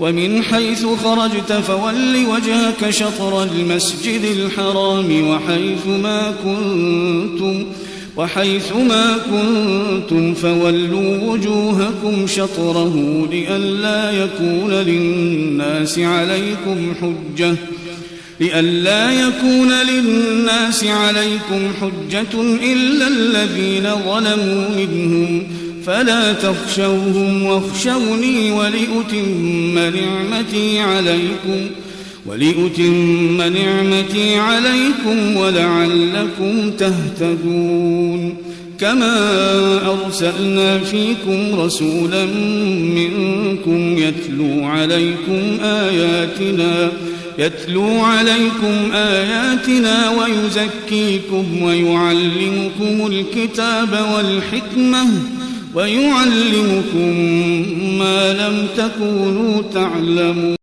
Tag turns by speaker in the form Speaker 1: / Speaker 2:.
Speaker 1: ومن حيث خرجت فول وجهك شطر المسجد الحرام وحيث ما كنتم فولوا وجوهكم شطره لئلا يكون للناس عليكم حجة إلا الذين ظلموا منهم فلا تخشوهم واخشوني ولأتم نعمتي عليكم ولعلكم تهتدون. كما أرسلنا فيكم رسولا منكم يتلو عليكم آياتنا ويزكيكم ويعلمكم الكتاب والحكمة ويعلمكم ما لم تكونوا تعلمون.